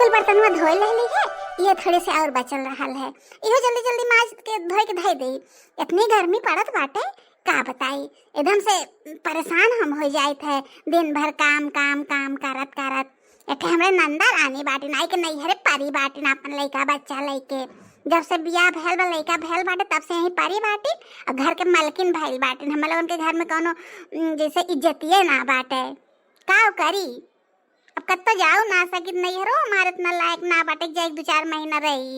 कुल बर्तनवा धोए लहली है, ये थोड़े से और बचल रहल है, इहो जल्दी जल्दी माज के धोए के धई दे। इतनी गर्मी पड़त बाटे का बताई, एकदम से परेशान हम हो जाइत है। दिन भर काम काम काम करत करत एठे हमरे नंदा रानी बाटी नाई के नहीं हरे परी बाटी ना अपन लइका बच्चा लइके जब से बियाह भैल बा लइका भैल बाटे तब से यही परी बाटी और घर के मालकिन भैल बाटी। हम लोगन के घर में कोनो जैसे इज्जतिये ना बाटे, का करी अब कत्तो जाओ ना सकित नहीं हरो हमारे इतना लायक ना बाटे जाए 2-4 महीना रही।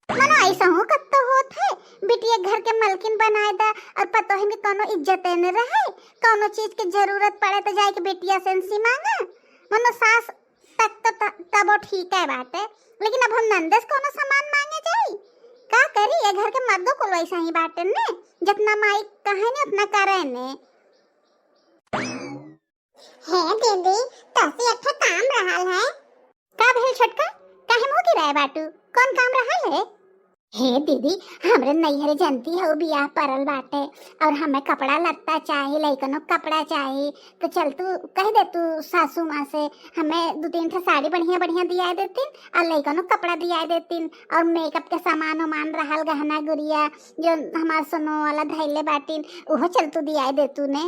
मनो ऐसा हो कत्तो होत है बिटिया घर के मालकिन बनाए दा और पतो है कि कोनो इज्जत न रहे, कोनो चीज की जरूरत पड़े तो जाए के बेटिया सेंसी मांगे। मनो सास तक तो तब ठीक है बाटे, लेकिन अब हम नंदस कोनो सामान मांगे जाई का करी। ये घर के मर्दों को वैसा ही बाटे ने, जितना माई कहे ने उतना करे ने। है दीदी तसी अच्छा काम रहल है का भेल छोटका, काहे मुंह की राय बाटू, कौन काम रहल है? हे दीदी हमरे नैहरे जानती है बियाह परल बाटे और हमें कपड़ा लत्ता चाहिए, लइकनो कपड़ा चाहिए, तो चल तू कह दे तू सासू माँ से हमें 2-3 ठे साड़ी बढ़िया बढ़िया दिया देतीन और लइकनो कपड़ा दिया देतीन और मेकअप के सामान उमान रहल गहना गुड़िया जो हमार सोनो वाला धैले बाटीन उहो चल तू दिया दे तू ने।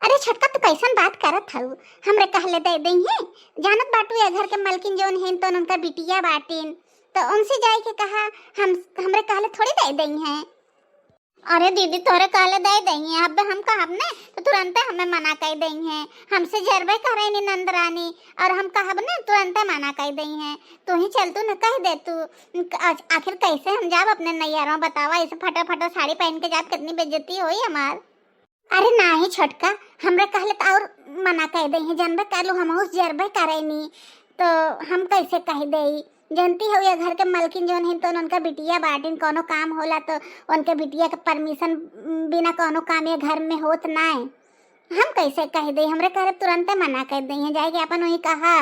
अरे छोटका तू कैसन बात करत हऊ, हमरे कहले दे दई है, जानत बाटू ये घर के मालकिन जोन हैं तो उनका बिटिया बाटीन तो उनसे जाए के कहा हमरे कहले थोड़ी दे दई हैं। अरे दीदी तोरे कहले दे दई हैं, अब हम कहब ने तो तुरंत हमें मना कर दई हैं, हमसे जरबे करे नी नंद रानी और हम कहब ने तुरंत मना कर दई हैं। तू ही चल तू न कह दे तू, आखिर कैसे हम जाब अपने नैयरों बतावा, ऐसे फटाफट साड़ी पहन के जाब कितनी बेइज्जती होई हमार। अरे नाही छोटका हमरे कहले तो और मना कर दई हैं, जानबे कर लो हम उस जरबे करे नी तो हम कैसे कह दई। जानती हो ये घर के मालकिन जोन है तो उनका बिटिया बाटिन कोनो काम होला तो उनके बिटिया के परमिशन बिना कोनो काम ये घर में होत ना है, हम कैसे कह दई। हमरे कहले तुरंत मना कर दई हैं, जाए के अपन वही कहा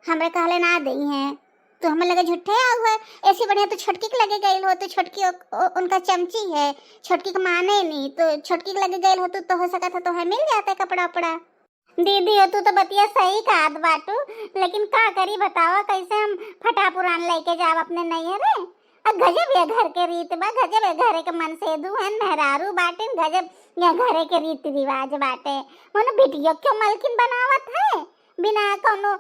हमरे कहले ना दई हैं। तो हमें लगे झूठे आऊ है, ऐसी बढ़िया तो छोटकी के लगे गई हो तो छोटकी उनका चमची है, छोटकी को माने नहीं तो छोटकी के लगे गई हो तो हो सका था तो है मिल जाता है कपड़ा उपड़ा। दीदी हो तू तो बतिया सही कहत बाटू, लेकिन का करी बतावा कैसे हम फटा पुरान लेके जाब अपने नैहरे। गजब ये घर के रीत बा, गजब ये घरे के मन से दुहन मेहरारू बाटे, गजब ये घरे के रीति रिवाज बाटे। मनो बिटिया क्यों मालकिन बनावत है, बिना कोनो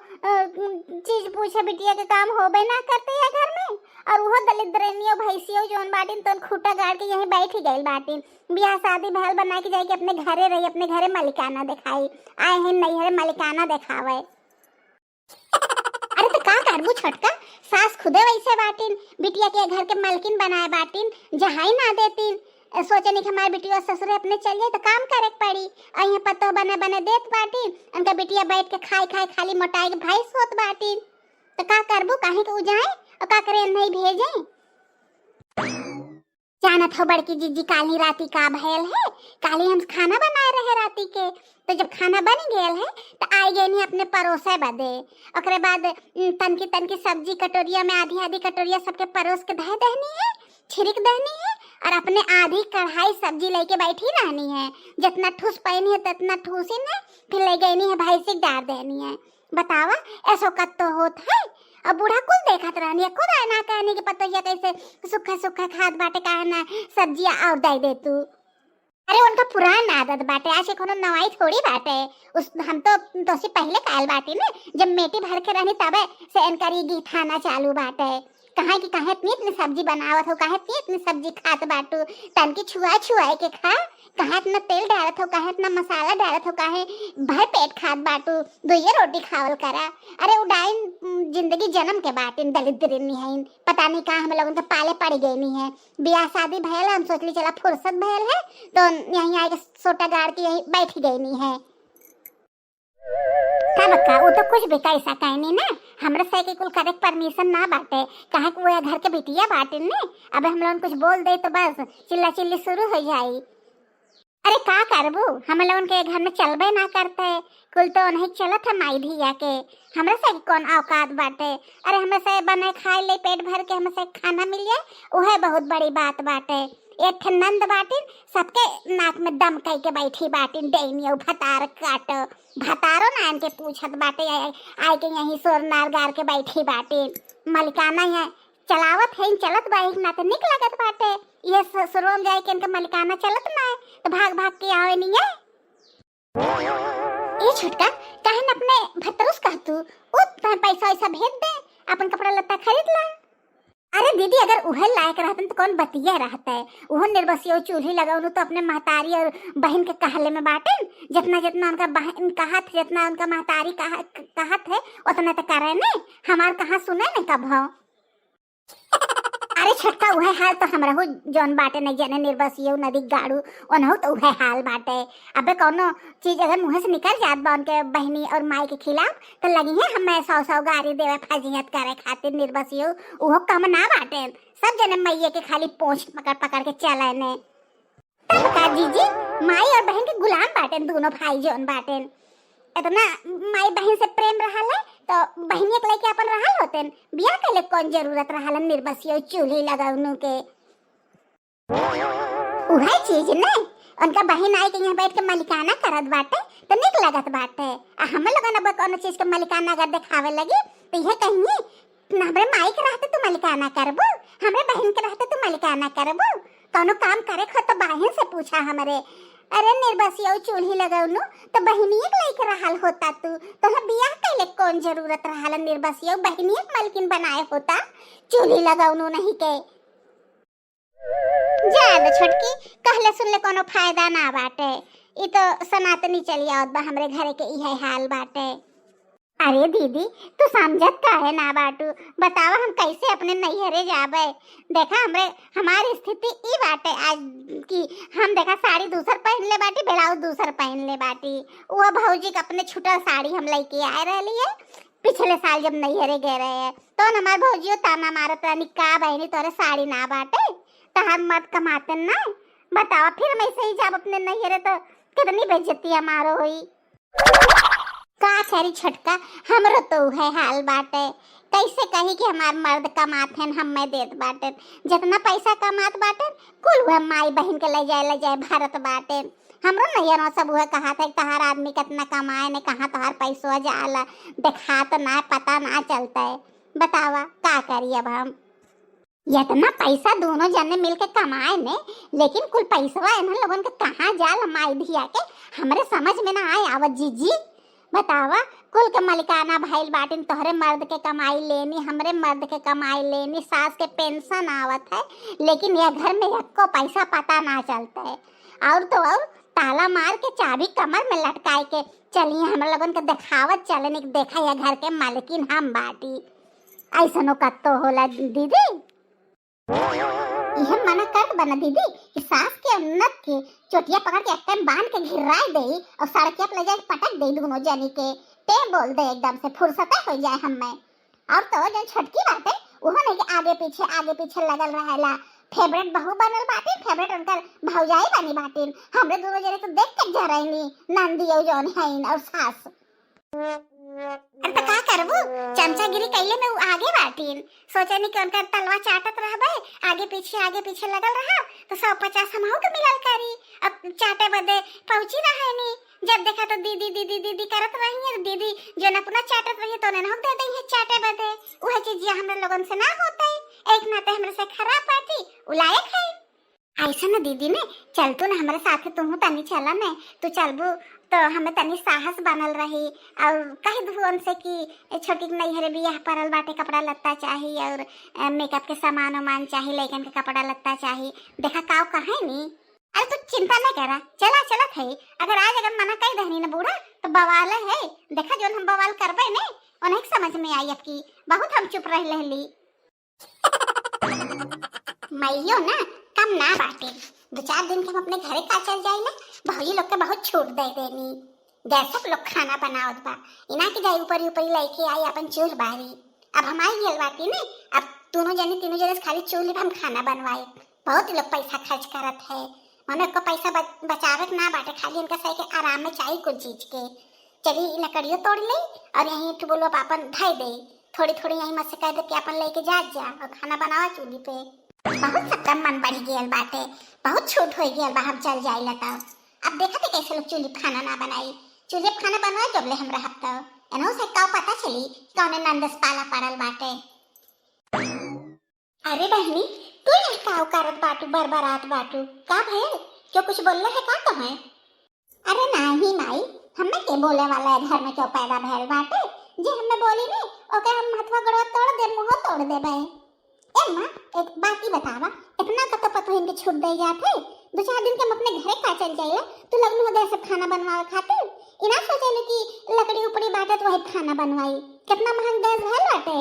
चीज पूछे बिटिया के काम होबे ना करते है घर में। और वो दलिद्रनियो भैंसियो जोन बाटिन तो खूटा गाड़ के यहीं बैठ ही गई बाटिन, बियाह शादी भैल बना के जाए के अपने घरे रही, अपने घरे मालिकाना दिखाई आए हैं नैहरे मालिकाना दिखावे। अरे तो का करबू छोटका, सास खुदे वैसे बाटिन बिटिया के घर के मालकिन बनाए बाटिन, जहाई ना देतीन। सोचे नहीं कि हमारे बिटिया ससुर अपने चल जाए तो काम करे पड़ी, अहीं पतो बने बने देत बाटिन, उनका बिटिया बैठ के खाई खाई खाली मोटाई के भाई सोत बाटिन। तो का करबू काहे के उजाए और का करे नहीं भेजे। जानत हो बड़की जीजी काली राती का भैल है, काली हम खाना बनाए रहे राती के, तो जब खाना बन गेल है तो आई गई नहीं अपने परोसे बदे, ओकरे बाद तनकी तनकी सब्जी कटोरिया में आधी आधी कटोरिया सबके परोस के धे देनी है, छिड़क देनी है और अपने आधी कढ़ाई सब्जी लेके बैठी रहनी है, जितना ठूस पैनी है उतना ठूस ही ने फिर ले गई है भाई से डाल देनी है। बतावा ऐसो कत तो होत है। अब बूढ़ा कुल देखत रहनी है, खुद आना कहने के पतोहिया कैसे सूखा सूखा खाद बाटे काहे ना सब्जियां और दे दे तू। अरे उनका पुरान आदत बाटे, आज के कोनो नवाई थोड़ी बाटे, उस हम तो से पहले कायल बाटी ने जब मेटी भर के रहनी तबे से इनकरी गीठाना चालू बाटे। कहाँ की कहाँ इतनी सब्जी बनावत हो, कहाँ इतनी सब्जी खात बाटू, तन की छुआ छुआए के खा, कहाँ इतना तेल डालत हो, कहाँ इतना मसाला डालत हो, कहाँ भर पेट खात बाटू, 2 रोटी खावल करा। अरे उडाइन जिंदगी जन्म के बाटिन दलिद्रनी है, पता नहीं कहाँ हम लोगों के पाले पड़ गई नहीं है। बियाह शादी भैल हम सोचली चला फुर्सत भैल है तो यहीं आके सोटा गाड़ के यहीं बैठ गई नहीं है। बक्का वो तो कुछ भी कैसा कहनी ना, हमरा से के कुल करेक्ट परमिशन ना बाटे, कहे कि वो घर के बिटिया बाटे ने, अब हम लोगन कुछ बोल दे तो बस चिल्ला चिल्ली शुरू हो जाई। अरे का करबू, हम लोगन के घर में चलबे ना करते, कुल तो नहीं चलत है माई धिया के, हमरा से कौन औकात बाटे। अरे हमें से बने खाए ले पेट भर के हमें से खाना मिल जाए वह बहुत बड़ी बात बाटे। एक ठन नंद बाटिन सबके नाक में दम कई के बैठी बाटिन डेनियो भतार काट भतारो ना इनके पूछत बाटे आए के यहीं सोर नार गार के बैठी बाटिन मलिकाना है चलावत है चलत बा एक ना तो निक लगत बाटे ये ससुरों जाए के इनका मलिकाना चलत ना है तो भाग भाग के आवे नहीं है। ये छुटका कहन अपने भतरुस कहतू उत पैसा वैसा भेज दे अपन कपड़ा लत्ता खरीद ला। अरे दीदी अगर उहल लायक रहतन तो कौन बतिया रहता है उहो निर्बसियो चूल्ही लगाउनु तो अपने महतारी और बहन के कहले में बाटन जितना जितना उनका बहन कहत जितना उनका महतारी कहत है उतना तो करे ने हमार कहाँ सुने ने कब हो। अरे छटका उहे हाल तो हमरा हो जौन बाटे नहीं जाने निर्बसियो नदी गाड़ू ओनहु तो उहे हाल बाटे। अबे कौनो चीज अगर मुंह से निकल जात बा उनके बहनी और माई के खिलाफ तो लगी है हमें 100 गाड़ी देवे फजीहत करे खातिर निर्बसियो उहो कम ना बाटे सब जने मैये के खाली पोंछ पकड़ पकड़ के चले ने। तब का जीजी माई और बहन के गुलाम बाटे दोनों भाई जौन बाटे इतना माई बहन से प्रेम रहल है तो बहनिया के लेके अपन रहल होतेन बियाह के लिए कौन जरूरत रहल निर्बसियो चूल्ही लगाउनु के उहे चीज ने उनका बहन आई के यहाँ बैठ के मलिकाना करत बाटे तो निक लगत बाटे आ हम लोगन अब कोनो चीज के मलिकाना अगर दिखावे लगी तो ये कहिए हमरे माई के रहते तू मलिकाना करबो हमरे बहन के रहते तू मलिकाना करबो कोनो काम करे खो तो बहन से पूछा हमरे। अरे निर्बसियो चूल्ही लगाउनु तो बहनिया के लेके रहल होता तू तो बियाह कैले कौन जरूरत रहल निर्बसियो बहनिया के मालकिन बनाए होता चूल्ही लगाउनु नहीं के। ज्यादा छोटकी कहले सुनले कोनो फायदा ना बाटे ई तो सनातनी चली आवत बा हमरे घरे के इहे हाल बाटे। अरे दीदी तू समझत काहे ना बाटू बतावा हम कैसे अपने नैहरे जाबे देखा हमरे हमारी स्थिति ई बाटे आज की हम देखा साड़ी दूसर पहन ले बाटी ब्लाउज दूसर पहन ले बाटी वो भौजी के अपने छुटल साड़ी हम लेके आए रहली है पिछले साल जब नैहरे गए रहे तो हमार भौजियो ताना मारत रहनी का बहनी तोरे साड़ी ना बाटे तो हम मत कमाते ना बतावा फिर मैं सही जाब अपने नैहरे तो कितनी बेइज्जती हमारो हुई का सारी छटका हमरो तो है हाल बाटे कैसे कही कि हमार मर्द कमात हैं हम मैं देत बाटे जितना पैसा कमात बाटे कुल वह माई बहन के ले जाए भारत बाटे हमरो नैयरों सब वह कहा था तहार आदमी कितना कमाए ने कहाँ तहार पैसवा जाला देखा तो ना पता ना चलता है बतावा का करिए अब हम इतना पैसा दोनों जने मिलके कमाए ने लेकिन कुल पैसवा इन लोगन के कहाँ जाला माई धिया के हमरे समझ में ना आए आवत जीजी बतावा कुल के मलिकाना भाईल बाटिन तोहरे मर्द के कमाई लेनी हमरे मर्द के कमाई लेनी सास के पेंशन आवत है लेकिन यह घर में एको पैसा पता ना चलता है और तो और ताला मार के चाबी कमर में लटकाए के चलिए हम लोगन के दिखावत चलने देखा यह घर के मालकिन हम बाटी ऐसनो कत्तो होला दीदी यह मना कर बना दीदी कि सास के उन्नत के चोटिया पकड़ के एक टाइम बांध के घिराए दे और सड़किया पे ले जाके पटक दे दोनों जनी के ते बोल दे एकदम से फुर्सत हो जाए हमें और तो जो छटकी बात है वो नहीं कि आगे पीछे लगल रहेला फेवरेट बहू बनल बाटी फेवरेट उनकर भौजाई बनी बाटी हमरे दोनों जने तो देख के जराइनी नंदी और जौन है और सास अरे तो का करबू चमचागिरी कैले में आगे बाटीन सोचनी कि उनका तलवा चाटत रहबे आगे पीछे लगल रहा तो 150 हमहू के मिलल करी अब चाटे बदे पहुंची रहा नी जब देखा तो दीदी करत रही है दीदी जो न अपना चाटत रही तो न दे दई है चाटे बदे वह चीज हमरे लोगन से ना होता है एक नाते हमरे से खराब बाटी उलायक है ऐसा ना दीदी ने चल तू ना हमारे साथ तू तनी चला ने तू चलबू तो हमें तनी साहस बनल रही और कह दू उनसे कि छोटी नैहरे बियाह परल बाटे कपड़ा लत्ता चाहिए और मेकअप के सामान वामान चाहिए लेकिन के कपड़ा लत्ता चाहिए देखा काव कहे नी अरे तू चिंता नहीं करा चला थे अगर आज अगर मना कही दहनी ना बूढ़ा तो बवाल है देखा जो हम बवाल करबे ने उन्हें समझ में आई अब की बहुत हम चुप रह लेली मैयो ना कम ना बाटे 2-4 दिन के हम अपने घरे का चल जाए ना भौजी लोग के बहुत छूट दे देनी गैस लोग खाना बनावत बा इना के जाई ऊपर लेके आई अपन चूल्ह बारी अब हम आई गेल बाटी ने अब तीनों जने खाली चूल्हे हम खाना बनवाए बहुत लोग पैसा खर्च करत है मने को पैसा बचावे ना बाटे खाली इनका सही के आराम में चाहिए कुछ चीज के चली लकड़ियों तोड़ ले और यहीं तो बोलो अपन धई दे थोड़ी यहीं मत से कह दे कि अपन लेके जा और खाना बनावा चूल्हे पे बहुत सकता मन बढ़ गेल बाटे, बहुत छूट हो गेल बा, हम चल जाई लटा। अब देखा थे कैसे लोग चूल्ही खाना ना बनाई, चूल्हे खाना बनवाए जब ले हमरा हफ्ता एनो से का पता चली कौन नंदस पाला पड़ल बाटे। अरे बहनी तू यहाँ का करत बाटू, बरबरात बाटू का भइल, क्यों कुछ बोलले है का तुम्हें? अरे नहीं माई, हमें के बोले वाला है, घर में क्यों पैदा भइल बाटे, जे हमें बोली नहीं ओके हम हथवा गड़वा तोड़ दे, मुंह तोड़ दे बे। ए मां एक बात ही बतावा, इतना का तो पतो इनके छूट दे जाते, दो चार दिन के हम अपने घरे का चल जाइला, तू लगनु हो सब खाना बनवावे खातिर इना सोचेलु कि लकड़ी उपड़ी बाटे तो वही खाना बनवाई, कितना महंग गैस भइल बाटे,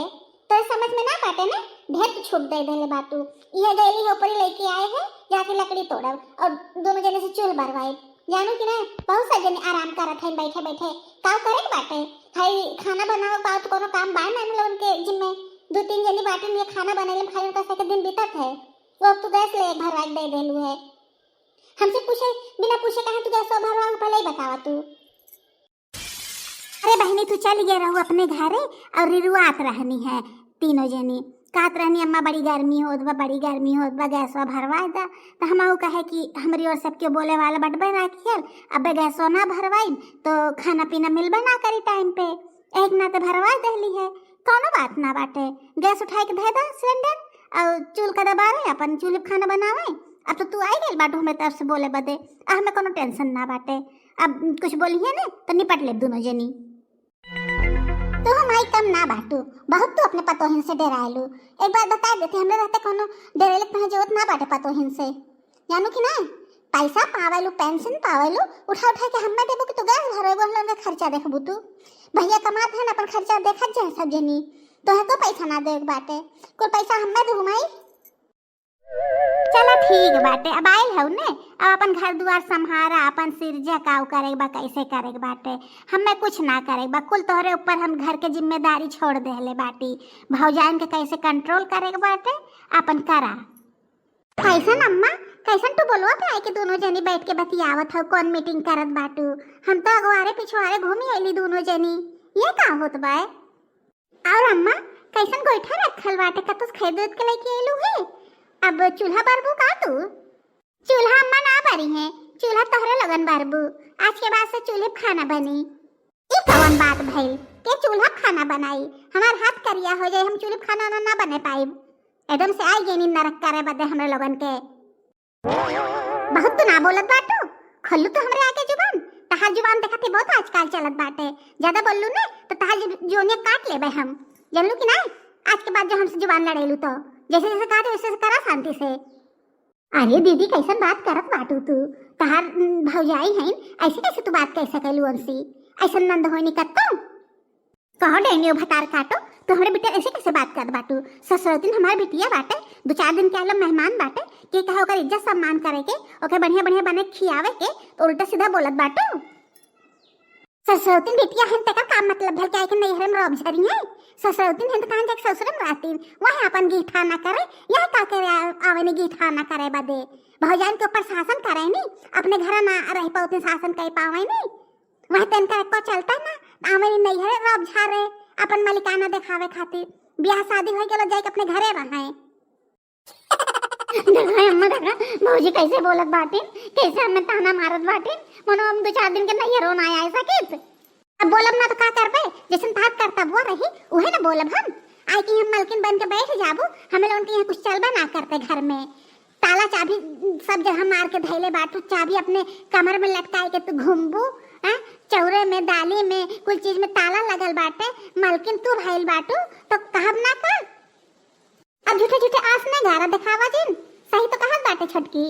तो समझ में ना बाटे ना, ढेर तो छूट दे देले बाटू। ये गैली ऊपरी लेके आए हैं जाके लकड़ी तोड़ब और दोनों जने से चूल भरवाई, जानू कि ना बहुत सा जने आराम करत है बैठे बैठे, का करे बाटे खाई खाना बनाओ बात कोनो काम बा ना लोगन के जिम्मे, दो तीन जनी बाटे में खाना बनाने में खाली उनका सके दिन बीतत है, वो तो गैस ले भरवा दे देलू है। हमसे पूछे बिना पूछे कहां तू गैस भरवा पहले ही बतावा तू। अरे बहनी तू चल गया रहू अपने घरे और रिरुआत रहनी है, तीनों जनी कात रहनी, अम्मा बड़ी गर्मी होत बा, बड़ी गर्मी होत बा, गैसवा भरवाए दा, तो हमहू कहे कि हमरी और सबके बोले वाला बटबे राखियल, अब गैसवा ना भरवाई तो खाना पीना मिलबे ना करी टाइम पे, एक ना तो भरवा देली है, कोनो बात ना बाटे, गैस उठाए के दे दा सिलेंडर और चूल का दबावे अपन चूल्हे खाना बनावे। अब तो तू आई गेल बाटू हमें तरफ से बोले बदे, अब हमें कोनो टेंशन ना बाटे, अब कुछ बोली है ना तो निपट ले दोनों जनी। तो हम आई कम ना बाटू, बहुत तो अपने पतोहिन से डरायलू, एक बार बता देते हमरे रहते कोनो डरेले कहाँ जरूरत ना बाटे पतोहिन से, जानू कि ना पैसा पावेलू पेंशन पावेलू उठा उठा के हमें देबो कि तू गैस भरवेबो, हम लोग खर्चा देखबू, तू भैया कमात है ना अपन खर्चा देखत जाए सब जनी, तो है को पैसा ना दे बाटे, कोई पैसा हमें दे घुमाई। चला ठीक बाटे, अब आइल हूँ ने, अब अपन घर दुआर संभारा, अपन सिरजा काव करे बा कैसे करे बाटे, हमें कुछ ना करे बा, कुल तोहरे ऊपर हम घर के जिम्मेदारी छोड़ देले बाटी, भौजान के कैसे कंट्रोल करे बाटे अपन करा। कैसन अम्मा कैसन तू बोलवा पे आए के दोनों जनी बैठ के बतियावत हो, कौन मीटिंग करत बाटू, हम तो अगवारे पिछवारे घूमी आइली दोनों जनी, ये का होत बा? और अम्मा कैसन गोइठा रखल बाटे, कतुस खरीद के लेके आइलू है, अब चूल्हा बरबू का तू? चूल्हा अम्मा ना बरी है, चूल्हा तोहरे लगन बरबू, आज के बाद से चूल्हे खाना बनी। ये कौन बात भइल के चूल्हा खाना बनाई, हमार हाथ करिया हो जाए, हम चूल्हे खाना ना बने पाई, एकदम से आई गेनी नरक करे बदे हमरे लगन के। बहुत तो ना बोलत बाटू, खोलू तो हमरे आगे जुबान, तहार जुबान देखते बहुत आजकल चलत बाटे, ज्यादा बोललू ने तो तहार जोने काट लेबे हम, जानलू कि ना आज के बाद जो हमसे जुबान लड़ेलू तो जैसे जैसे कहा वैसे वैसे करा शांति से। अरे दीदी कैसन बात करत बाटू तू, तहार भौजाई है ऐसे कैसे तू बात कह सकलू हमसे, ऐसा नंद होई निकत्तो कहो डेनियो भतार काटो, तो हमारे बेटे ऐसे कैसे बात कर बाटू, ससुर दिन हमारे बिटिया बाटे, दो चार दिन के आलो मेहमान बाटे, के कहा ओकर इज्जत सम्मान करे के, ओके बढ़िया बढ़िया बने खियावे के, तो उल्टा सीधा बोलत बाटू। ससुर दिन बिटिया है तका का मतलब है क्या कि नैहर में रोब झरी है, ससुर दिन है तो कहां जाके ससुर में रहती, वहां अपन गीठा ना करे, यहां का करे आवे ने गीठा ना करे बदे, भौजान के ऊपर शासन करे नहीं, अपने घर ना रह पाते शासन कर पावे नहीं, वहां तन का को चलता ना, आवे नैहर रोब झारे अपन मालिकाना दिखावे खातिर, ब्याह शादी हो गेलो जाके अपने घरे रहे। देखा अम्मा देखा भौजी कैसे बोलत बाटे, कैसे हमें ताना मारत बाटे, मनो हम दो चार दिन के नहीं रोना आया सकित, अब बोलब ना तो का करबे, जैसन बात करता वो रही उहे ना बोलब हम, आई कि हम मलकिन बन के बैठ जाबू, हमें लोगन के यहाँ कुछ चलबा ना करते घर में, ताला चाबी सब जगह मार के धैले बाटू, चाबी अपने कमर में लटकाए के तू घूमबू, चौरे में दाली में कुछ चीज में ताला लगल बाटे, मलकिन तू भइल बाटू तो कहब ना का, अब झूठे झूठे आस ना गारा दिखावा दिन, सही तो कहत बाटे छटकी,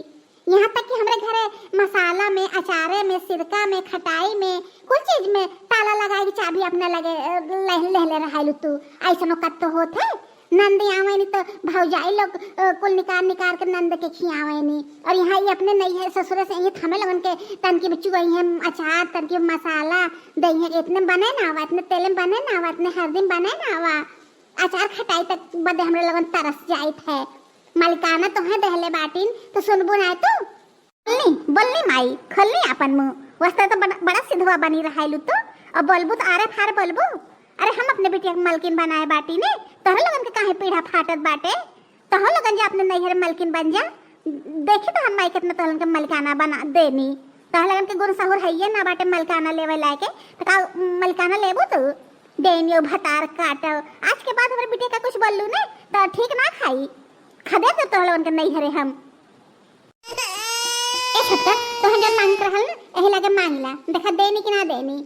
यहाँ तक कि हमरे घरे मसाला में अचारे में सिरका में खटाई में कुछ चीज में ताला लगाई चाबी अपने लगे ले रहालू तू, ऐसनो कत तो होत है, नंदी आवे नहीं तो भौजाई लोग कुल निकार के नंद के खियावे नहीं, और यहाँ ये अपने नहीं है ससुर से ये थमे लगन के तन की बिच्चू गई है अचार तन की मसाला दही है, इतने बने ना आवा, इतने तेल में बने ना आवा, इतने हल्दी में बने ना आवा, अचार खटाई तक बदे हमरे लगन तरस जाइत है, मालिकाना तो है दहले बाटिन तो सुनबू ना तू, बोलनी माई खोलनी अपन मुंह, वस्ता तो बड़ा सिधवा बनी रहालू तो, और बोलबू तो आरे फार बोलबू, अरे हम अपने बेटिया मलकिन बनाए बाटी ने, तोहरे लगन के काहे पीढ़ा फाटत बाटे, तह लगन जा अपने नैहर मलकिन बन जा। देखी तो हम माइकत में तहलन के मलकाना बना देनी। तह लगन के गुण सहुर है ना बाटे मलकाना लेवे लाके तो का मलकाना लेबो तो देनियो भतार काटो। आज के बाद हमरे बेटे का कुछ बोललू ने तो ठीक ना खाई खदे तो तह लगन के नैहरे हम ए छोटका तो हम जन मांग रहल ना एही लगे मांगला देखा देनी कि ना देनी।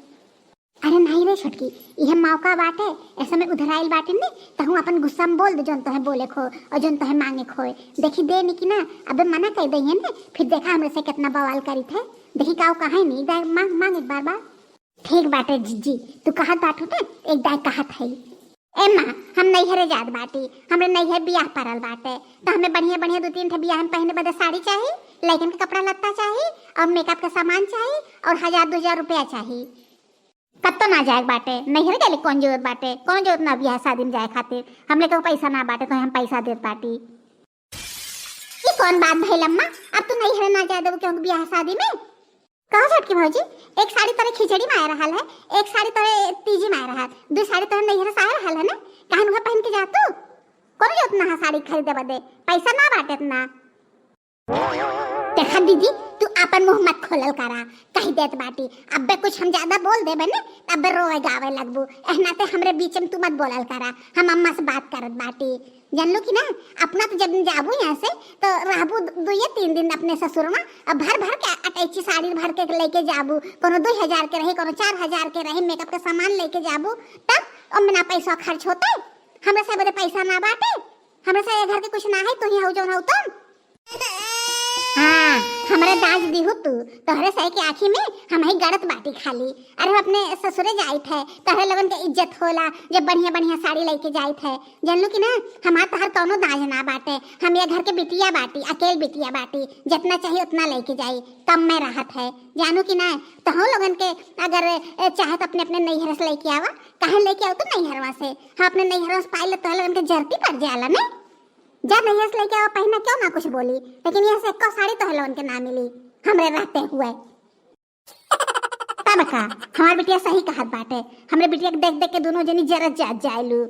अरे नहीं रे छोटकी यह मौका बाटे ऐसा में उधर आइल बाटे ने तहु अपन गुस्सा में बोल दे जन तोहे बोले खो और जन तोहे मांगे खोए देखी देनी कि ना। अबे मना कर दई है ने फिर देखा हमरे से कितना बवाल करी थे। देखी काऊ कहा नहीं दाई मांग मांग एक बार ठीक बाटे जीजी तू कहत बाटू थे एक दाई कहत है। ए माँ हम नैहरे जात बाटी हमरे नैहर बियाह परल बाटे तो हमें बढ़िया बढ़िया 2-3 ठे बियाह में पहने बदे साड़ी चाहिए, लड़कन के कपड़ा लत्ता चाहिए और मेकअप का सामान चाहिए और 1000-2000 रुपया चाहिए। कब तो ना जाए बाटे नैहर गए कौन जरूरत बाटे कौन जरूरत ना बियाह शादी में जाए खातिर हमने को पैसा ना बाटे तो हम पैसा देत बाटी। ये कौन बात भइल अम्मा अब तू नैहर ना जाए देबो क्यों बियाह शादी में। कहो झटकी भौजी एक साड़ी तोरे खिचड़ी में आ रहल है एक साड़ी तोरे तीजी में आ रहल 2 साड़ी तोरे नैहर से आ रहल है ना कहन वह पहन के जा तू कौन जरूरत ना साड़ी खरीदे बदे पैसा ना बाटे ना। देखा दीदी तू अपन मुंह मत खोलल करा कही देत बाटी अबे कुछ हम ज्यादा बोल देबे ने अबे रोए गावे लगबू एहना ते हमरे बीच में तू मत बोलल करा हम अम्मा से बात करत बाटी जानलू कि ना। अपना तो जब जाबू यहाँ से तो रहबू 2-3 दिन अपने ससुर में अब भर भर के अटैची साड़ी भर के लेके जाबू कोनो 2000 के रहे कोनो 4000 के रहे मेकअप का सामान लेके जाबू तब अब ना पैसा खर्च होते हमरे से बदे पैसा ना बाटे हमरे से घर के कुछ ना है तो ही हो जौन हो तुम। हाँ हमारे दाज दी हो तू तोहरे सही के आँखी में हम ही गड़त बाटी खाली। अरे हम अपने ससुरे जाइत है तोहरे लगन के इज्जत होला जब बढ़िया बढ़िया साड़ी लेके जाइत है जानलू कि ना। हमार तोहर कोनो दाज ना बाटे हम ये घर के बिटिया बाटी अकेल बिटिया बाटी जितना चाहिए उतना लेके जाई कम में राहत है जानू कि ना। तो हम लोगन के अगर चाहे तो अपने अपने नैहर से लेके आवा कहाँ लेके आओ तो नैहरवा से हम अपने नैहरवा से पाइल तोहरे लगन के जरूरती पड़ जाला ना। जब नैहर से लेके आओ पहना क्यों ना कुछ बोली लेकिन यहाँ से एक साड़ी तो उनके ना मिली हमरे रहते हुए। तब का हमार बिटिया सही कहत बाटे हमरे बिटिया के देख देख के दोनों जनी जरत जात जाइलू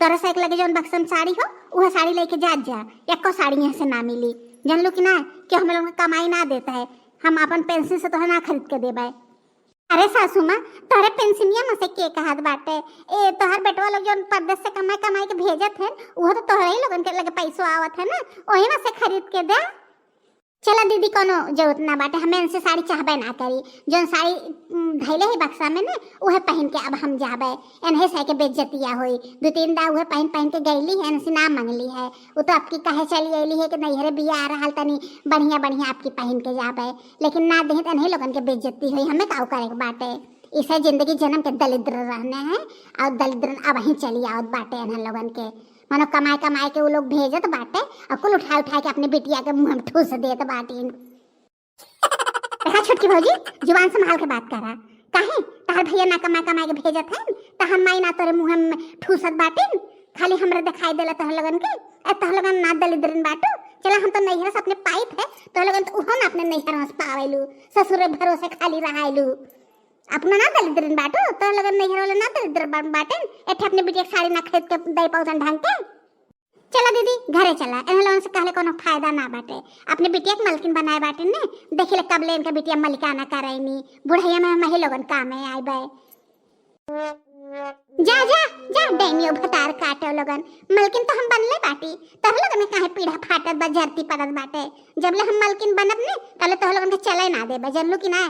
तोरा से एक लगे जौन बक्सन साड़ी हो वह साड़ी लेके जात जा एको साड़ी यहाँ से ना मिली जानलू कि ना क्यों हम लोग कमाई ना देता है हम अपन पेंशन से तो ना खरीद के देबे। अरे सासू माँ तोहरे पेंशनिया में से के कहत बाटे ए तोहर बेटवा लोग जौन परदेश से कमाई कमाई के भेजत है वो तो तोहरे ही लोगन के लगे पैसो आवत है ना वही में से खरीद के दे। चला दीदी कोनो जरूरत ना बाटे हमें इनसे साड़ी चाहबे ना करी जौन साड़ी धैले ही बक्सा में ना वह पहन के अब हम जाबे एनहे से के बेइज्जतिया होई 2-3 दा वह पहन पहन के गईली है इनसे ना मांगली है वो तो आपकी कहे चली आईली है कि नैहरे बिया आ रहा तनी बढ़िया बढ़िया आपकी पहन के जाबे लेकिन ना देह एनहे लोगन के बेइज्जती होई हमें काऊ करे के बाटे। इसे जिंदगी जन्म के दलिद्र रहने हैं और दलिद्र अब वहीं चली आवत बाटे एनहे लोगन के मानो कमाए कमाए के वो लोग भेजत बाटे और कुल उठा उठा के अपने बिटिया के मुंह में ठूस देत बाटी। देखा छोटकी भौजी जुबान संभाल के बात करा काहे तार भैया ना कमाए कमाए के भेजत है त हम माई ना तोरे मुंह में ठूसत बाटी खाली हमरे दिखाई देला तोह लगन के तोह लगन ना दलिद्रन बाटू। चला हम तो नैहर से अपने पाइप है तोह लगन तो उहो ना अपने नैहर में पावेलू ससुर भरोसे खाली रहाइलू अपना ना दलिद्रन बाटू तो लगन नैहर वाला ना दलिद्र बाटन एठे अपने बिटिया साड़ी ना खरीद के दई पाउतन ढंग के। चला दीदी घरे चला एहन लोगन से कहले कोनो फायदा ना बाटे अपने बिटिया के मलकिन बनाए बाटे ने देखले कब ले इनका बिटिया मलिकाना करैनी बुढ़ैया में हम ही लोगन काम में आइबे। जा जा जा डेमियो भतार काटे लोगन मलकिन तो हम बनले बाटी तोह लोगन में काहे पीढ़ा फाटत बा जरती पड़त बाटे जबले हम मलकिन बनब ने तले तोह लोगन के चले ना देबे जानलू कि ना।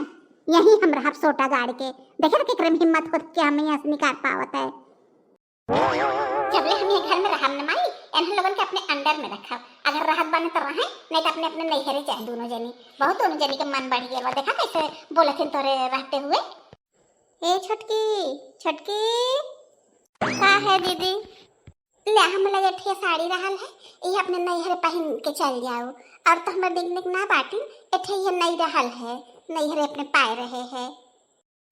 यही हम रहब सोटा गाड़ के देखे केकरे में हिम्मत होत के हम यहाँ से निकाल पावत है जबले हम ये घर में रहब न माई एनह लोगन के अपने अंडर में रखब अगर रहत बने तो रहे नहीं तो अपने अपने नैहरे जाए दोनों जनी बहुत दोनों जनी के मन बढ़ गया देखा कैसे बोले थे तोरे रहते हुए। ए छोटकी छोटकी का है दीदी ले हम लगे ठे साड़ी रहल है ये अपने नैहरे पहन के चल जाओ और तो हमर दिखने ना बाटी एठे ये नहीं रहल है नैहरे अपने पाए रहे हैं।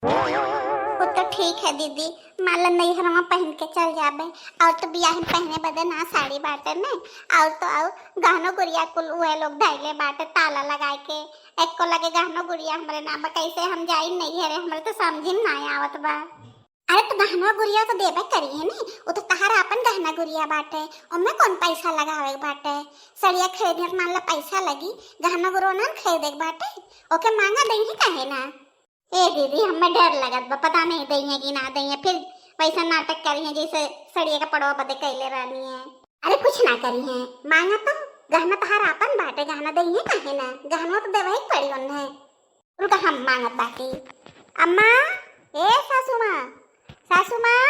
वो तो ठीक है दीदी मान लो नैहर में पहन के चल जाबे और तो बियाह पहने बदे ना साड़ी बाटे में और तो और गहनो गुड़िया कुल वह लोग धैले बाटे ताला लगा के एक को लगे गहनो गुड़िया हमारे ना बा कैसे हम जाई नैहरे हमारे तो समझ ना आवत बा। अरे तो गहना गुड़िया तो देबे करी है नी, वो तो तहारा अपन गहना गुड़िया बाटे, ओमे कौन पैसा लगावे बाटे। सड़िया खरीदने मान ला पैसा लगी, गहना गुड़ो ना खरीदे बाटे, ओके मांगा देही काहे ना। ए दीदी हमें डर लगत बा, पता नहीं देही कि ना देही, फिर वैसा नाटक करी है जैसे सड़िया का पड़वा बदे कैले रहनी है। अरे कुछ ना करी है, मांगा तो गहना तहारा अपन बाटे, गहना देही काहे ना, गहना तो देवे ही पड़ी उन्हें। रुका हम मांगत बाटी। अम्मा, ए सासू माँ, सासू माँ,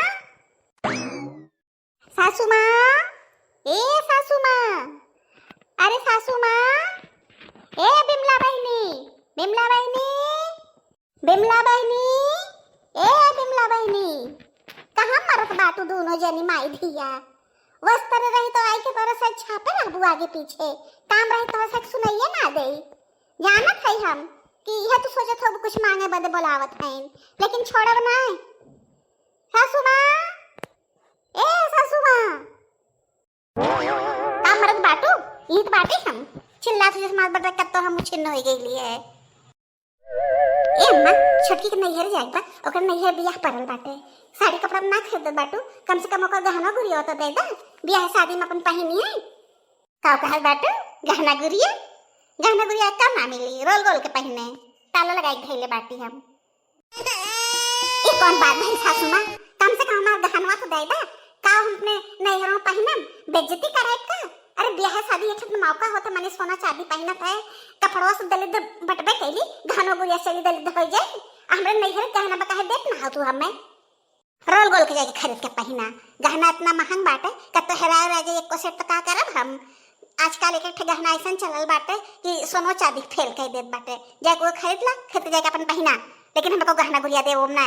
सासू माँ, ए सासू माँ, अरे सासू माँ, ए बिमला बहनी, बिमला बहनी, बिमला बहनी, ए बिमला बहनी, कहाँ मरत बाटू दोनों जनी माई धिया। वस्त्र रही तो आई के तोरा से छापे रहबू आगे पीछे, काम रही तो से सुनाइए ना दे। जानत है हम कि यह तो सोचत हो कुछ मांगे बदे बोलावत है, लेकिन छोड़ब ना। सासू माँ, ए सासू माँ, काम मरत बाटू ईद बाटे हम चिल्ला तुझे मार बड़ा कब तो हम छिन्न हो गई लिए। ए अम्मा छोटकी के नैहर जाए बा, ओकर नैहर बियाह परल बाटे, साड़ी कपड़ा ना खरीद बाटू, कम से कम ओकर गहना गुड़िया तो दे दा, बियाह शादी में अपन पहनी है। का कहल बाटू गहना गुड़िया, गहना गुड़िया कम ना मिली, रोल गोल के पहने, ताला लगाई धैले बाटी हम। ये कौन बात भाई सासू माँ, कम से कम हमार गहनवा तो दे दा, का हम अपने नैहरों पहनम, बेइज्जती कराए का। अरे ब्याह शादी अच्छा तो मौका होता, मैंने सोना चांदी पहनत है, कपड़वा से दलित बटबे कैली, गहना गुड़िया से दलित हो जाए, हमरे नैहर गहना बकाहे देत ना हो तू हमें। रोल गोल के जाके खरीद के पहना, गहना इतना महंग बाटे, कब तो हेरा रह जाए एको सेट तो का करब हम। आजकल एक गहना ऐसा चलल बाटे कि सोनो चांदी फेल कर देत बाटे, जाके वो खरीद ला, खरीद जाके अपन पहना, लेकिन हमको गहना गुड़िया दे वो ना।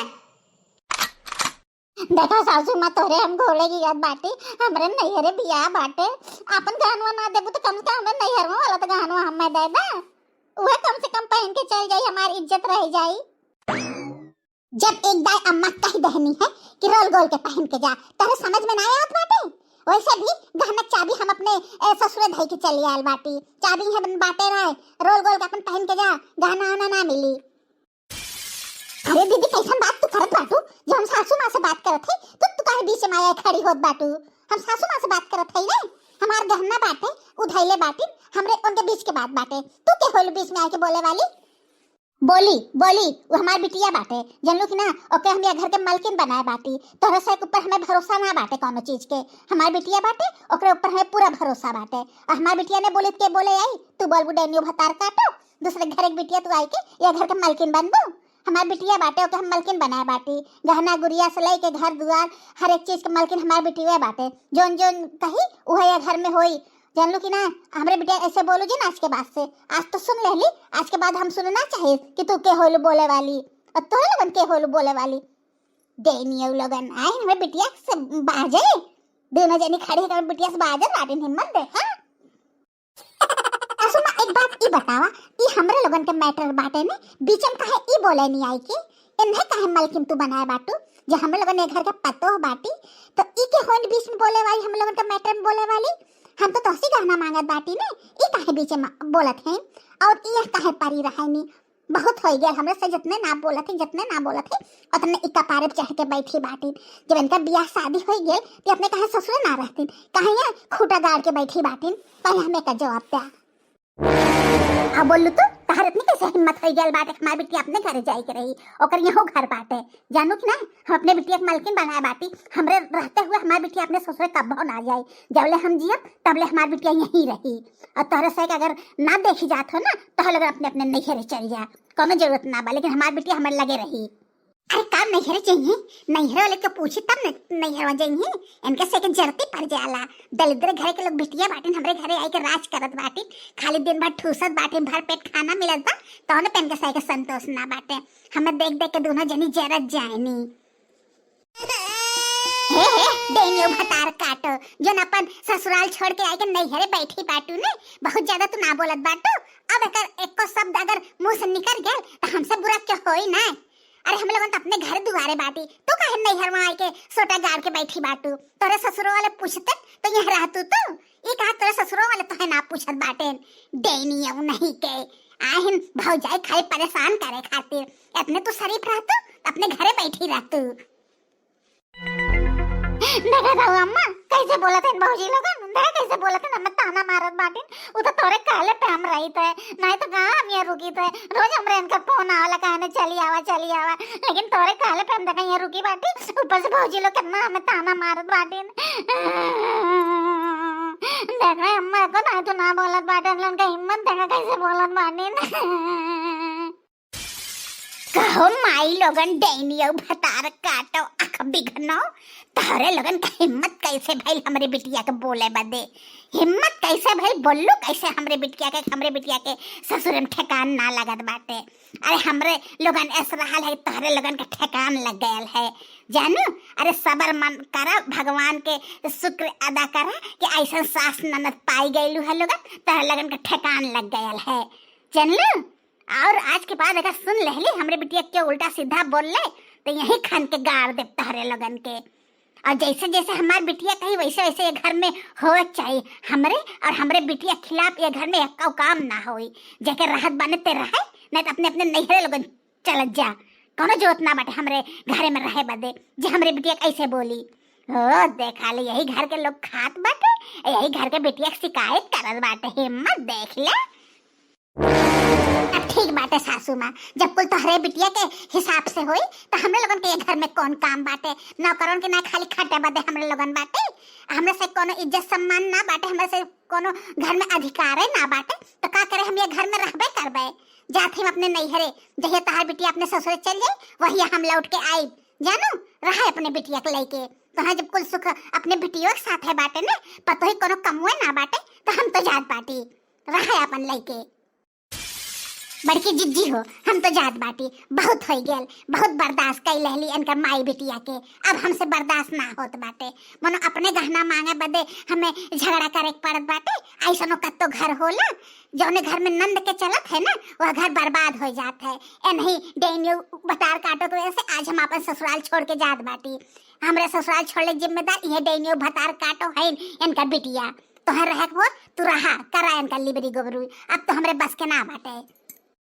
देखा सासू माँ तोरे हम घोड़े की याद बाटे, हमरे नैहरे बियाह बाटे, अपन गहनवा ना देबू तो कम से कम हमरे नैहरवा वाला तो गहनवा हमें दे दा, वह कम से कम पहन के चल जाई, हमारी इज्जत रह जाई। जब एक दाई अम्मा कह दहनी है कि रोल गोल के पहन के जा, तेरे समझ में ना आत बाटे, वैसे भी गहना चाबी हम अपने ससुरे धई के चली आल बाटी, चाबी है बाटे रहे, रोल गोल के अपन पहन के जा, गहना ना मिली। अरे दीदी कैसन बात तू करत बाटू, जो हम सासू माँ से बात करत है तो तू काहे बीच में आया खड़ी होत बाटू। हम सासू माँ से बात करत है ना, हमार गहना बाटे उधैले बाटी, हमरे उनके बीच के बात बाटे, तू के होल बीच में आके बोले वाली। बोली बोली वो हमार बिटिया बाटे, जनलू कि ना, ओके हम ये घर के मालकिन बनाए बाटी, तोहरा से ऊपर हमें भरोसा ना बाटे कोनो चीज के, हमार बिटिया बाटे ओकरे ऊपर हमें पूरा भरोसा बाटे। और हमार बिटिया ने बोलित के बोले आई तू बोलबू डेनियो भतार काटो, दूसरे घर एक बिटिया तू आई के ये घर के मालकिन बन दो। हमार बिटिया बाटे ओके हम मालकिन बनाए बाटी, गहना गुड़िया से लेके घर दुआर हर एक चीज के मालकिन हमार बिटिया बाटे, जोन जोन कही वह ये घर में होई, जानलू कि ना। हमरे बिटिया ऐसे बोलो जी ना आज के बाद से, आज तो सुन ले ली, आज के बाद हम सुनना चाहिए कि तू के होलू बोले वाली और तोरे लगन के होलू बोले वाली। देनियो लगन आए हमरे बिटिया से बाजे, दोनों जनी खड़ी है बिटिया से बाजे लाटिन हिम्मत दे। हां असुमा एक बात ई बतावा, ई हमरे लगन के मैटर बाटे ने बीच में काहे ई बोले नहीं आई कि इन्हें काहे मालकिन तू बनाए बाटू, जो हमरे लगन घर के पतो बाटी, तो ई के होन बीच में बोले वाली, हम लगन के मैटर में बोले वाली। हम तो तोसी गहना मांगत बाटी ने, ई काहे बीच में बोलत है और ई काहे पारी रहनी। बहुत हो गया हमरे से, जितने ना बोलत है जितने ना बोलत है उतने इका पारे पे चढ़ के बैठी बाटी। जब इनका बियाह शादी हो गेल तो अपने कहे ससुर ना रहतीन, कहे ये खूटा गाड़ के बैठी बाटीन। पहले हमें का जवाब दे। अब बोलू तो तहर इतनी कैसे हिम्मत हो गेल बाटे हमार बिटिया अपने घर जाई के रही, ओकर यहो घर बाटे, जानू कि ना हम अपने बिटिया के मालकिन बनाए बाटी, हमरे रहते हुए हमार बिटिया अपने ससुर कब्बो ना जाए, जबले हम जियब तबले हमार बिटिया यहीं रही। और तोहरे से अगर ना देखी जात हो ना तो लगे अपने अपने नैहरे चल जा, कोनो जरूरत ना बा, लेकिन हमार बिटिया हमारे लगे रही। अरे काम नैहरे चाहिए, नैहरे वाले के पूछी तब नैहरवा जाइए, इनके से के जरती पड़ जाला। दलिद्र घर के लोग बिटिया बाटिन हमरे घरे आई के राज करत बाटिन, खाली दिन भर ठूसत बाटिन, भर पेट खाना मिलत बा तो ने पेन के सही के संतोष ना बाटे। हमें देख देख के दोनों जनी जरत जाएनी। हे देनियो भतार काटो, जो अपन ससुराल छोड़ के आई के नैहरे बैठी बाटू ने, बहुत ज्यादा तू ना बोलत बाटू। अब अगर एको शब्द अगर मुंह से निकल गया तो हमसे बुरा क्या होई ना। अरे हम लोगन तो अपने घर दुआरे बाटी, तू काहे नैहर में आके सोटा गाड़ के बैठी बाटू। तोरे ससुरो वाले पूछते तो यहाँ रहतू तू, ये कहा तोरे ससुरो वाले तो है ना पूछत बाटे। देनियो नहीं के आहिन भौजाई खाली परेशान करे खातिर, अपने तू शरीफ रहतू अपने घरे बैठी रहतू। देखा था अम्मा कैसे बोला था भौजी लोगन, देखा कैसे बोला था हमें ताना मारत बाटिन। वो तो तोरे काले पे हम रही थे, नहीं तो कहां हम ये रुकी थे। रोज हमरे इनका फोन आवाला कहने चली आवा, लेकिन तोरे काले पे हम देखा ये रुकी बाटी। ऊपर से भौजी लोग कितना हमें ताना मारत बाटिन। देखा अम्मा को ना तो ना बोलत बाटिन, उनका हिम्मत देखा कैसे बोलत बाटिन। कहो माई लोगन डैनियो भतार काटो अख बिघनो, तारे लोगन का हिम्मत कैसे भाई हमरे बिटिया के बोले बदे, हिम्मत कैसे भाई बोलू कैसे हमरे बिटिया के ससुर में ठेकान ना लगत बाटे। अरे हमरे लोगन ऐसा रहल है, तारे लोगन का ठेकान लग गयल है जानू। अरे सबर मन करा, भगवान के शुक्र अदा करा कि ऐसा सास ननद पाई गईलू है लोगन, तारे लोगन का ठेकान लग गयल है जानलू। और आज के बाद अगर सुन लहली हमरे बिटिया के उल्टा सीधा बोल ले तो यही खान के गाड़ दे तारे लगन के। और जैसे जैसे हमार बिटिया कही वैसे वैसे ये घर में हो चाहिए हमरे, और हमरे बिटिया खिलाफ ये घर में एक काम ना होई। जेके राहत बने ते रहे, नहीं तो अपने अपने नैहरे लगन चलत जा, कोनो जरूरत ना बाटे हमरे घरे में रहे बदे। जे हमरे बिटिया कैसे बोली हो देखा ले, यही घर के लोग खात बाटे, यही घर के बिटिया शिकायत करत बाटे। हिम्मत देख ले। अब ठीक बाटे सासू माँ, जब कुल तोहरे बिटिया के हिसाब से होई तो हमरे लोगन के घर में कौन काम बाटे। नौकरन के ना खाली खटे बदे हमरे लोगन बाटे, हमरे से कोनो इज्जत सम्मान ना बाटे, हमरे से कोनो घर में अधिकार ना बाटे। तो का करे, हम ये घर में रहबे करबे। जाते हम अपने नैहरे, जहिया तहार बिटिया अपने ससुरे चल जाए वही हम लौट के आई जानू, रहे अपने बिटिया के लेके। तो हाँ, जब कुल सुख अपने बिटियों के साथ है बाटे ने, पतो ही कोनो कमुए ना बाटे, तो हम तो जात बाटी रहे अपन लेके। बड़की जिज्जी हो, हम तो जात बाटी, बहुत हो गेल, बहुत बर्दाश्त कई लहली इनकर माई बिटिया के। अब हमसे बर्दाश्त ना होत बाटे। मनो अपने गहना मांगे बदे हमें झगड़ा करे पड़त बाटे। ऐसनो कत्तो घर होला जौने घर में नंद के चलत है ना, वह घर बर्बाद हो जात है। ए नहीं डेनियो बतार काटो तो ऐसे आज हम अपन ससुराल छोड़ के जात बाटी। हमरे ससुराल छोड़ने जिम्मेदार ये डेनियो भतार काटो है इनका बिटिया। तो रह तू रहा करा इनका लिबरी गोबरू, अब तो हमरे बस के ना बाटे।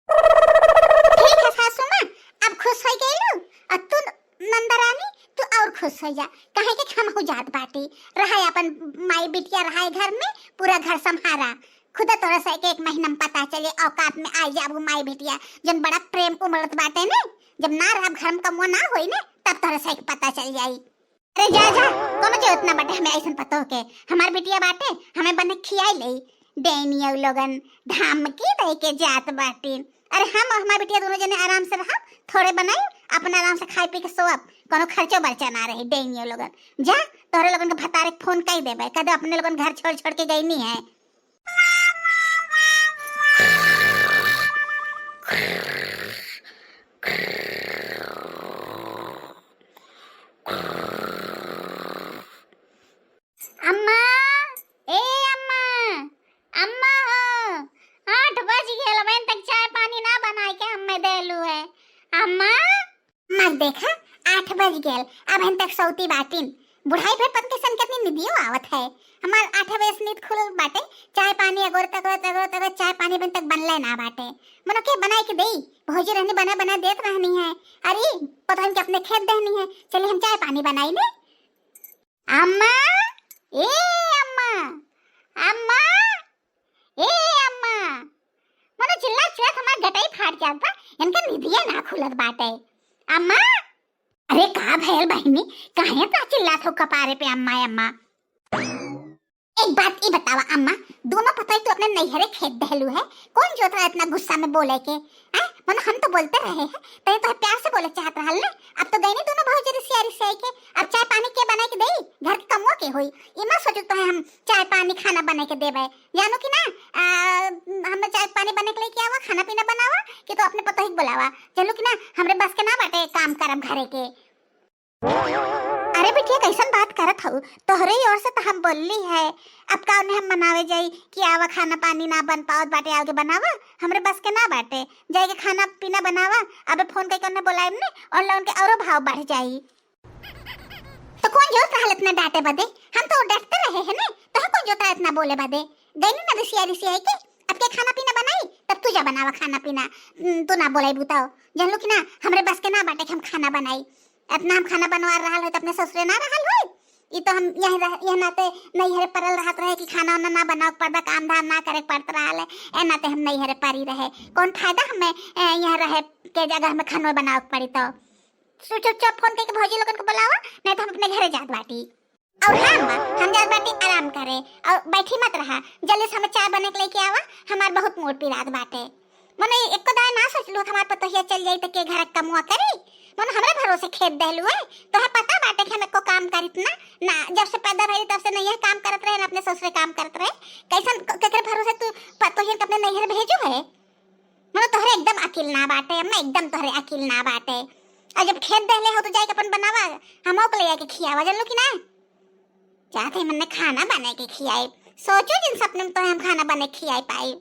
ठीक है सासू माँ, अब खुश हो गई। और तू नंदरानी तू और खुश हो जा, कहे के हम हो जात बाटी रहा अपन माई बिटिया रहा घर में, पूरा घर संभारा। खुदा तोरा से एक महीना में पता चले औकात में आई जाबू माई बिटिया, जन बड़ा प्रेम उमड़त बाटे ने। जब ना रहा घर में कमो ना होई ने, तब तोरा से पता चल जाई। अरे जा जा, कोनो जरूरत ना बाटे हमें ऐसा पता हो के हमार बिटिया बाटे, हमें बने खियाई ले डेनियो लोगन धमकी दे के जात बाटी। अरे हम और हमार बिटिया दोनों जने आराम से रहा, थोड़े बनाई अपन आराम से खाई पी के सोअब, कोनो खर्चो बर्चा ना रही। डेनियो लोगन जा, तोरे लोगन के भतारे फोन कई देबे, कदे अपने लोगन घर छोड़ छोड़ के गई नहीं है। अम्मा, ए अम्मा, अम्मा हो, 8 बज गेल, अबे तक चाय पानी ना बनाए के हमें देलू है। अम्मा मत देखा 8 बज गेल, अब तक सौती बाटिन। बुढ़ाई पे पन के सन कितनी निदियो आवत है। हमार 8 बजे नींद खुल बाटे, चाय पानी अगोर तक चाय पानी बन तक बनले ना बाटे। मनो के बनाए के देई, भौजी रहनी बना बना देत रहनी है। अरे पता नहीं कि अपने खेत देनी है, चलिए हम चाय पानी बनाई ले। अम्मा, ए अम्मा, अम्मा, ए अम्मा, मनो चिल्ला चिल्ला हमार गटाई फाट जात बा, इनका निदिया ना खुलत बाटे। अम्मा, अरे का भैल बहनी, काहे ता चिल्लात हो कपारे पे अम्मा अम्मा। एक बात ई बतावा अम्मा, दोनों पता ही तो अपने नैहरे खेत दहलू है, कौन जोत रहा इतना गुस्सा में बोले के? हैं मनो हम तो बोलते रहे हैं, तय तो प्यार से बोले चाहत रहल ने। अब तो गई नहीं दोनों भौजी रिसियारी से के, अब चाय पानी के बना के देई, घर के कमवा के होई। इमा सोचो तो है हम चाय पानी खाना बना के देबे, जानो कि ना हम चाय पानी बने के लिए क्या आवा, खाना पीना बनावा कि तो अपने पतो ही बुलावा, जानो कि ना हमरे बस के ना बाटे काम करब घरे के। अरे बेटिया कैसन बात करत हूँ, तोहरे ओर से तो हम बोलली है। अब का उन्हें हम मनावे जाई कि आवा खाना पानी ना बन पाओ बाटे, आगे बनावा हमरे बस के ना बाटे, जाएगे खाना पीना बनावा। अबे फोन कई करने बुलाए ने और लोन के औरो भाव बढ़ जाई। तो कौन जोत रहल इतना डांटे बदे, हम तो डरते रहे हैं ने, तो कौन जोता इतना बोले बदे। गई ना रिसिया के, अब के खाना पीना बनाई तब तू जा बनावा खाना पीना, तू ना बोलाई बुताओ, जानलू कि ना हमरे बस के ना बाटे कि हम खाना बनाई। इतना हम खाना बनवा रहल हो तो अपने ससुरे ना रहल हो, ये तो हम यह नाते नैहरे परल रहत रहे कि खाना वाना ना बनाओ पड़ता, काम धाम ना करे पड़त रहा है। ए नाते हम नैहरे परी रहे, कौन फायदा हमें यहाँ रहे के जगह में खाना बनाओ पड़ी। तो चुपचाप फोन करके भौजी लोगन को बुलावा, नहीं तो हम अपने घरे जात बाटी। और हाँ माँ, हम जात बाटी आराम करे और बैठी मत रहा, जल्दी से हमें चाय बने के लेके आवा, हमार बहुत मूड पिरात बाटे। मने एक दाय ना सोचलू हमार पतोहिया चल जाई त के घर कमुआ करी, मन हमरे भरोसे खेत देलू है। तो है पता बाटे कि हमें को काम करित ना जब से पैदा भइली तब से नहीं है काम करत रहे ना अपने ससुरे काम करत रहे। कैसन केकरे भरोसे तू पतोहिया के अपने नैहर भेजू है? मन तोहरे एकदम अकिल ना बाटे, हम एकदम तोहरे अकिल ना बाटे। और जब खेत देले हो तो जाके अपन बनावा, हमो को ले आके खियावा, जानलू कि ना? चाहते मन ने खाना बना के खियाए, सोचो जिन सपने में तो हम खाना बने खियाए पाए।